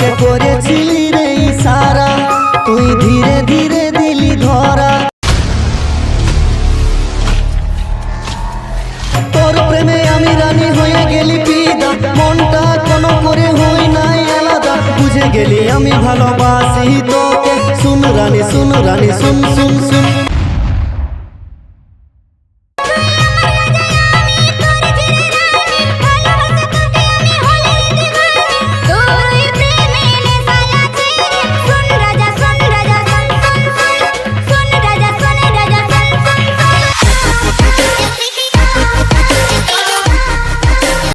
তোকে করেছিলি রে ইশারা, তুই ধীরে ধীরে দিলি ধরা। তোর প্রেমে আমি রানী হয়ে গেলি পিদা, মনটা কোনো করে হই নাই আলাদা। বুঝে গেলি আমি ভালোবাসি তোকে, শুন রানী শুন রানী শুন শুন শুন।